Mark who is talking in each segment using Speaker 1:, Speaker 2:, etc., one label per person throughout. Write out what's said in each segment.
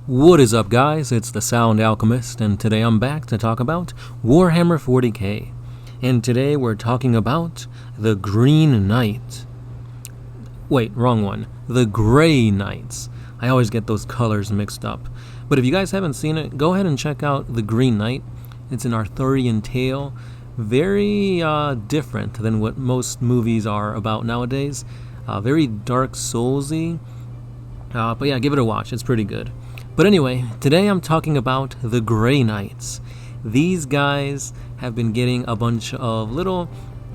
Speaker 1: What is up, guys? It's the Sound Alchemist, and today I'm back to talk about Warhammer 40K. And today we're talking about the Green Knight. Wait, wrong one. The Grey Knights. I always get those colors mixed up. But if you guys haven't seen it, go ahead and check out the Green Knight. It's an Arthurian tale. Very different than what most movies are about nowadays. Very Dark Soulsy. But yeah, give it a watch. It's pretty good. But anyway, today I'm talking about the Grey Knights. These guys have been getting a bunch of little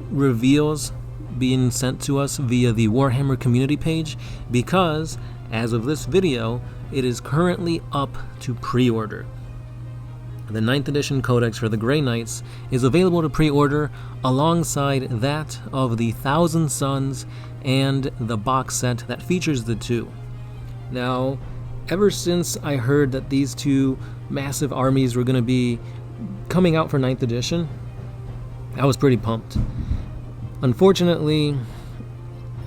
Speaker 1: reveals being sent to us via the Warhammer community page because, as of this video, it is currently up to pre-order. The 9th edition codex for the Grey Knights is available to pre-order alongside that of the Thousand Suns and the box set that features the two. Now, ever since I heard that these two massive armies were going to be coming out for 9th edition, I was pretty pumped. Unfortunately,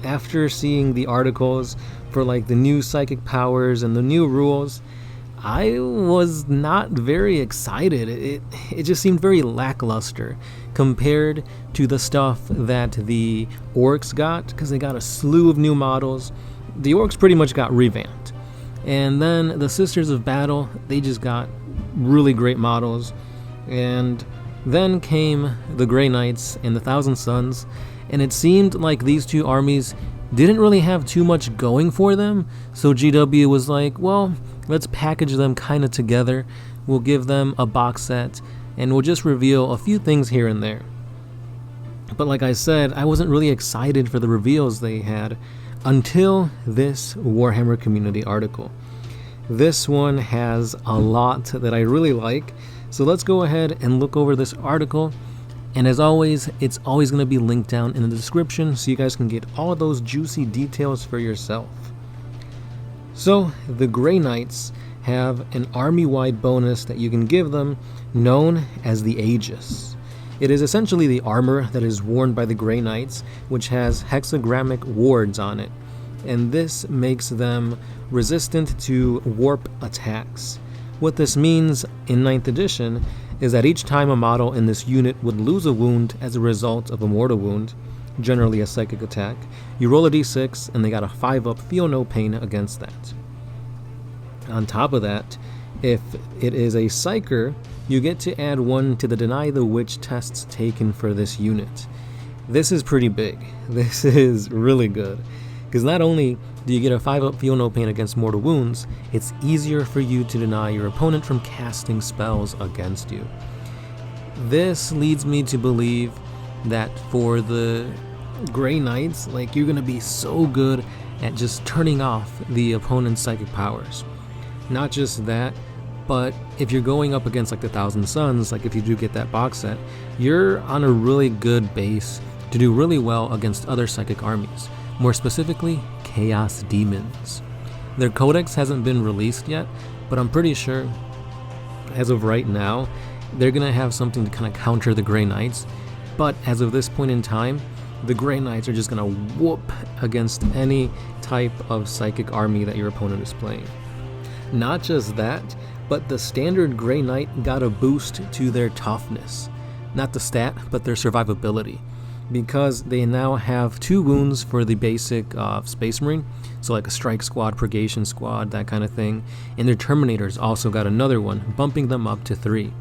Speaker 1: after seeing the articles for like the new psychic powers and the new rules, I was not very excited. It just seemed very lackluster compared to the stuff that the orcs got, because they got a slew of new models. The orcs pretty much got revamped. And then the Sisters of Battle, they just got really great models. And then came the Grey Knights and the Thousand Suns, and it seemed like these two armies didn't really have too much going for them. So GW was like, well, let's package them kind of together. We'll give them a box set, and we'll just reveal a few things here and there. But like I said, I wasn't really excited for the reveals they had until this Warhammer community article. This one has a lot that I really like, so let's go ahead and look over this article. And as always, it's always going to be linked down in the description so you guys can get all those juicy details for yourself. So, the Grey Knights have an army-wide bonus that you can give them known as the Aegis. It is essentially the armor that is worn by the Grey Knights, which has hexagrammic wards on it, and this makes them resistant to warp attacks. What this means in 9th edition is that each time a model in this unit would lose a wound as a result of a mortal wound, generally a psychic attack, you roll a d6 and they got a 5-up feel no pain against that. On top of that, if it is a psyker, you get to add 1 to the Deny the Witch tests taken for this unit. This is pretty big. This is really good, because not only do you get a 5-up feel no pain against mortal wounds, it's easier for you to deny your opponent from casting spells against you. This leads me to believe that for the Grey Knights, like, you're going to be so good at just turning off the opponent's psychic powers. Not just that, but if you're going up against like the Thousand Suns, like if you do get that box set, you're on a really good base to do really well against other psychic armies, more specifically Chaos Demons. Their codex hasn't been released yet, but I'm pretty sure as of right now they're gonna have something to kind of counter the Grey Knights. But as of this point in time, the Grey Knights are just gonna whoop against any type of psychic army that your opponent is playing. Not just that, but the standard Grey Knight got a boost to their toughness. Not the stat, but their survivability. Because they now have 2 wounds for the basic Space Marine, so like a Strike Squad, Purgation Squad, that kind of thing. And their Terminators also got another one, bumping them up to 3.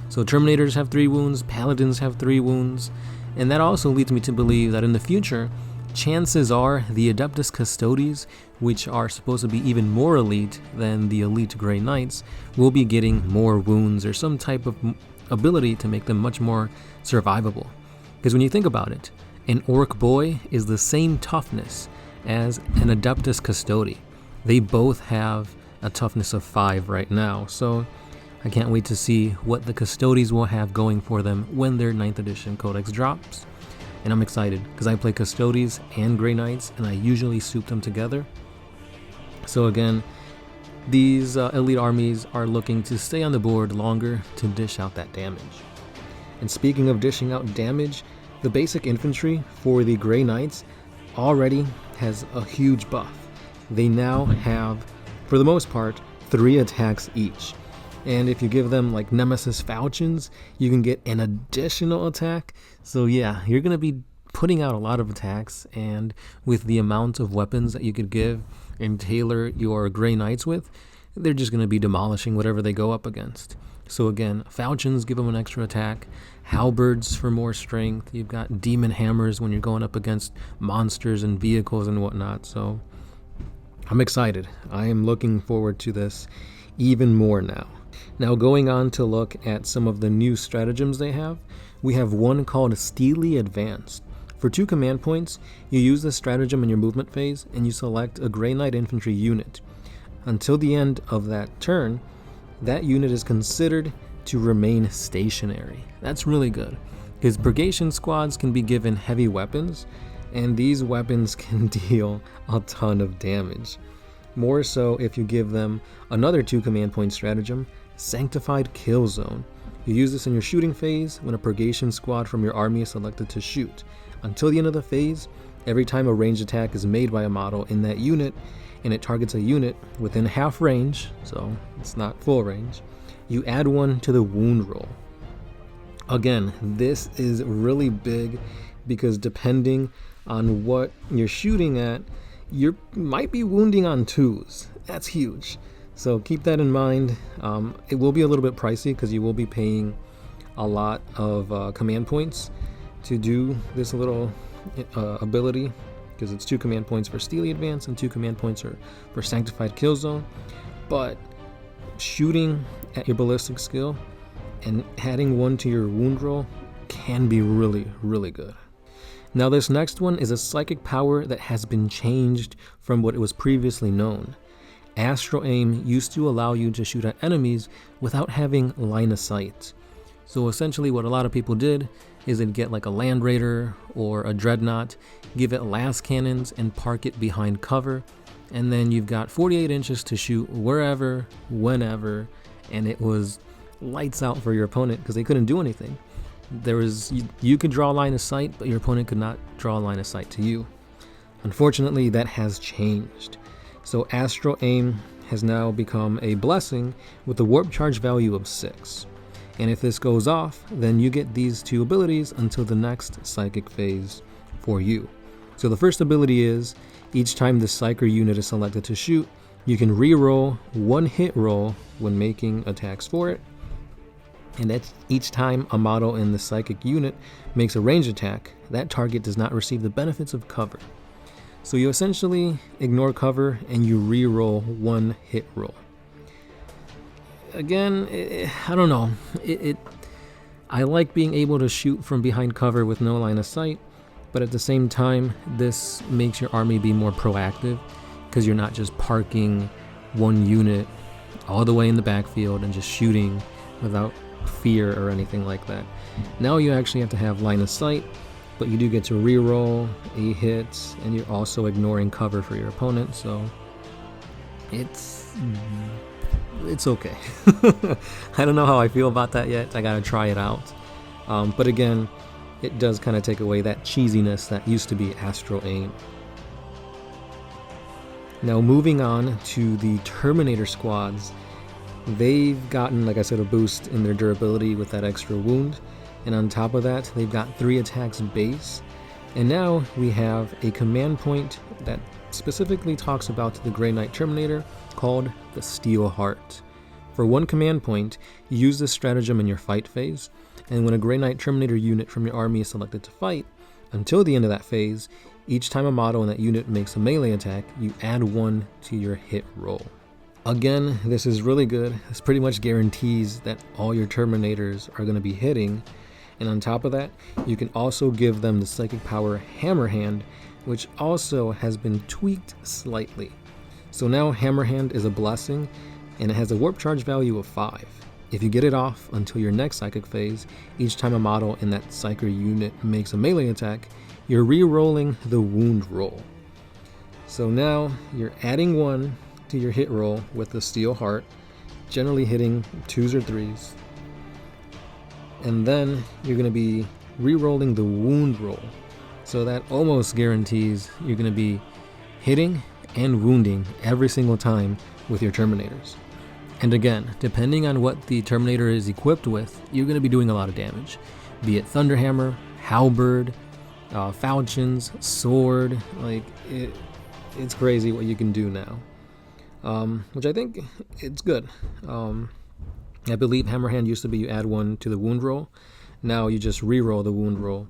Speaker 1: So Terminators have 3 wounds, Paladins have 3 wounds, and that also leads me to believe that in the future, chances are the Adeptus Custodes, which are supposed to be even more elite than the elite Grey Knights, will be getting more wounds or some type of ability to make them much more survivable. Because when you think about it, an Orc Boy is the same toughness as an Adeptus Custode. They both have a toughness of 5 right now, so I can't wait to see what the Custodes will have going for them when their 9th edition codex drops. And I'm excited, because I play Custodes and Grey Knights, and I usually soup them together. So again, these elite armies are looking to stay on the board longer to dish out that damage. And speaking of dishing out damage, the basic infantry for the Grey Knights already has a huge buff. They now have, for the most part, 3 attacks each. And if you give them like Nemesis Falchions, you can get an additional attack. So yeah, you're going to be putting out a lot of attacks, and with the amount of weapons that you could give and tailor your Grey Knights with, they're just going to be demolishing whatever they go up against. So again, Falchions give them an extra attack, Halberds for more strength, you've got Demon Hammers when you're going up against monsters and vehicles and whatnot. So I'm excited. I am looking forward to this even more now. Now going on to look at some of the new stratagems they have, we have one called Steely Advanced. For 2 command points, you use this stratagem in your movement phase and you select a Grey Knight infantry unit. Until the end of that turn, that unit is considered to remain stationary. That's really good, because purgation squads can be given heavy weapons, and these weapons can deal a ton of damage. More so if you give them another 2 command point stratagem, Sanctified Kill Zone. You use this in your shooting phase when a purgation squad from your army is selected to shoot. Until the end of the phase, every time a ranged attack is made by a model in that unit, and it targets a unit within half range, so it's not full range, you add 1 to the wound roll. Again, this is really big because depending on what you're shooting at, you might be wounding on 2s. That's huge. So keep that in mind. It will be a little bit pricey because you will be paying a lot of command points to do this little ability, because it's 2 command points for Steely Advance and 2 command points for Sanctified Kill Zone. But shooting at your ballistic skill and adding 1 to your wound roll can be really, really good. Now this next one is a psychic power that has been changed from what it was previously known. Astral Aim used to allow you to shoot at enemies without having line of sight. So essentially what a lot of people did is they'd get like a Land Raider or a Dreadnought, give it las cannons and park it behind cover, and then you've got 48 inches to shoot wherever, whenever, and it was lights out for your opponent because they couldn't do anything. You could draw a line of sight, but your opponent could not draw a line of sight to you. Unfortunately, that has changed. So Astral Aim has now become a blessing with a warp charge value of 6. And if this goes off, then you get these 2 abilities until the next psychic phase for you. So the first ability is, each time the psyker unit is selected to shoot, you can re-roll 1 hit roll when making attacks for it. And that's each time a model in the psychic unit makes a ranged attack, that target does not receive the benefits of cover. So you essentially ignore cover and you re-roll 1 hit roll. Again, I don't know. I like being able to shoot from behind cover with no line of sight, but at the same time, this makes your army be more proactive because you're not just parking 1 unit all the way in the backfield and just shooting without fear or anything like that. Now you actually have to have line of sight, but you do get to re-roll a hit, and you're also ignoring cover for your opponent, so it's okay. I don't know how I feel about that yet. I gotta try it out. But again, it does kind of take away that cheesiness that used to be Astral Aim. Now moving on to the Terminator squads, they've gotten, like I said, a boost in their durability with that extra wound, and on top of that, they've got 3 attacks base, and now we have a command point that specifically talks about the Grey Knight Terminator called the Steel Heart. For 1 command point, you use this stratagem in your fight phase, and when a Grey Knight Terminator unit from your army is selected to fight, until the end of that phase, each time a model in that unit makes a melee attack, you add 1 to your hit roll. Again, this is really good. This pretty much guarantees that all your Terminators are going to be hitting, and on top of that, you can also give them the psychic power Hammer Hand, which also has been tweaked slightly. So now Hammer Hand is a blessing, and it has a warp charge value of 5. If you get it off until your next psychic phase, each time a model in that psyker unit makes a melee attack, you're re-rolling the wound roll. So now you're adding 1 to your hit roll with the Steel Heart, generally hitting 2s or 3s. And then you're going to be re-rolling the wound roll. So that almost guarantees you're going to be hitting and wounding every single time with your Terminators. And again, depending on what the Terminator is equipped with, you're going to be doing a lot of damage. Be it Thunderhammer, Halberd, falchions, sword, like it's crazy what you can do now. Which I think it's good. I believe Hammerhand used to be you add one to the wound roll. Now you just re-roll the wound roll.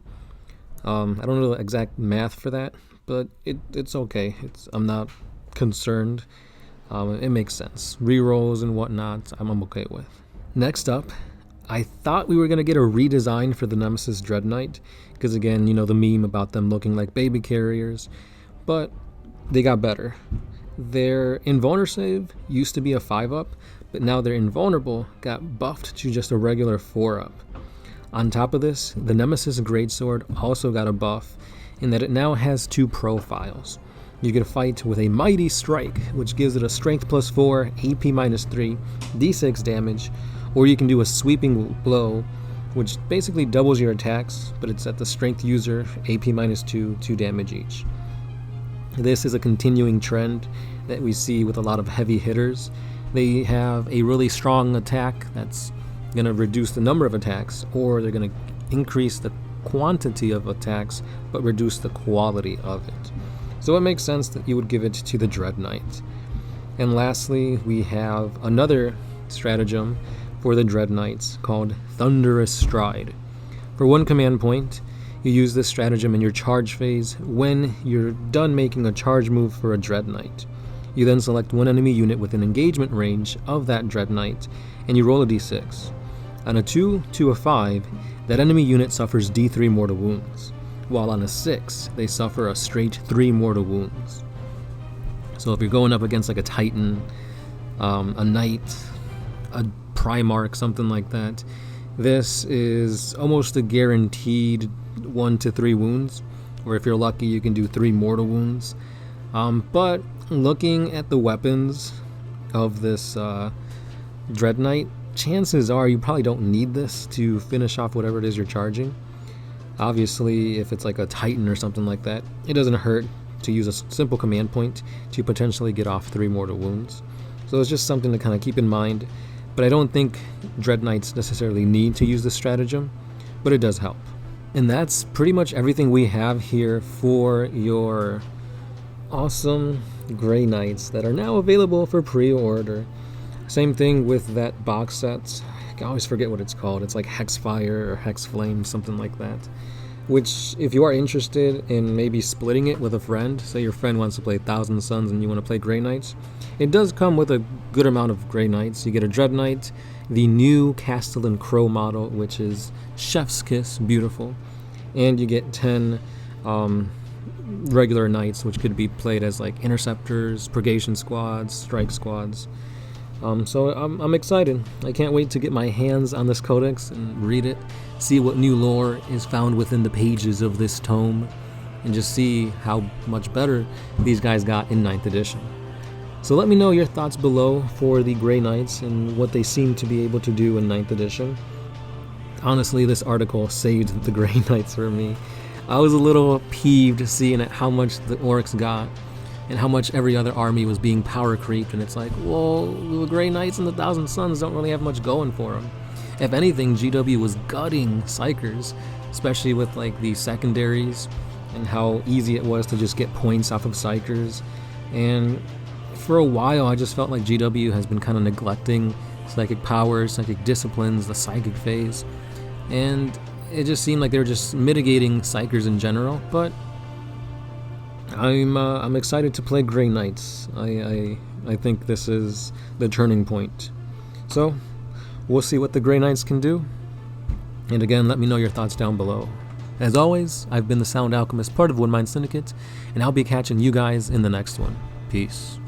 Speaker 1: I don't know the exact math for that, but it's okay. I'm not concerned. It makes sense. Re-rolls and whatnot, I'm okay with. Next up, I thought we were going to get a redesign for the Nemesis Dreadknight, because again, you know the meme about them looking like baby carriers, but they got better. Their Invulner save used to be a 5-up, but now their Invulnerable got buffed to just a regular 4-up. On top of this, the Nemesis Greatsword also got a buff in that it now has 2 profiles. You can fight with a Mighty Strike, which gives it a Strength +4, AP -3, D6 damage, or you can do a Sweeping Blow, which basically doubles your attacks, but it's at the Strength user, AP -2, 2 damage each. This is a continuing trend that we see with a lot of heavy hitters. They have a really strong attack that's going to reduce the number of attacks, or they're going to increase the quantity of attacks but reduce the quality of it. So it makes sense that you would give it to the Dreadknight. And lastly, we have another stratagem for the Dreadknights called Thunderous Stride. For 1 command point, you use this stratagem in your charge phase when you're done making a charge move for a Dreadknight. You then select 1 enemy unit within engagement range of that Dreadknight, and you roll a d6. On a 2 to a 5, that enemy unit suffers d3 mortal wounds, while on a 6, they suffer a straight 3 mortal wounds. So if you're going up against like a Titan, a Knight, a Primarch, something like that, this is almost a guaranteed 1 to 3 wounds, or if you're lucky you can do 3 mortal wounds. But looking at the weapons of this Dreadknight, chances are you probably don't need this to finish off whatever it is you're charging. Obviously, if it's like a Titan or something like that, it doesn't hurt to use a simple command point to potentially get off 3 mortal wounds. So it's just something to kind of keep in mind. But I don't think Dreadknights necessarily need to use this stratagem, but it does help. And that's pretty much everything we have here for your awesome Grey Knights that are now available for pre-order. Same thing with that box set. I always forget what it's called. It's like Hexfire or Hexflame, something like that. Which, if you are interested in maybe splitting it with a friend, say your friend wants to play Thousand Suns and you want to play Grey Knights, it does come with a good amount of Grey Knights. You get a Dreadknight, the new Castellan Crow model, which is Chef's Kiss, beautiful, and you get 10 regular Knights, which could be played as like Interceptors, Purgation Squads, Strike Squads. So I'm excited. I can't wait to get my hands on this codex and read it, see what new lore is found within the pages of this tome, and just see how much better these guys got in 9th edition. So let me know your thoughts below for the Grey Knights and what they seem to be able to do in 9th edition. Honestly, this article saved the Grey Knights for me. I was a little peeved seeing how much the orcs got and how much every other army was being power creeped, and it's like, well, the Grey Knights and the Thousand Suns don't really have much going for them. If anything, GW was gutting Psychers, especially with like the secondaries and how easy it was to just get points off of Psychers. And for a while, I just felt like GW has been kind of neglecting psychic powers, psychic disciplines, the psychic phase, and it just seemed like they were just mitigating Psychers in general. But I'm excited to play Grey Knights. I think this is the turning point. So we'll see what the Grey Knights can do. And again, let me know your thoughts down below. As always, I've been the Sound Alchemist, part of One Mind Syndicate, and I'll be catching you guys in the next one. Peace.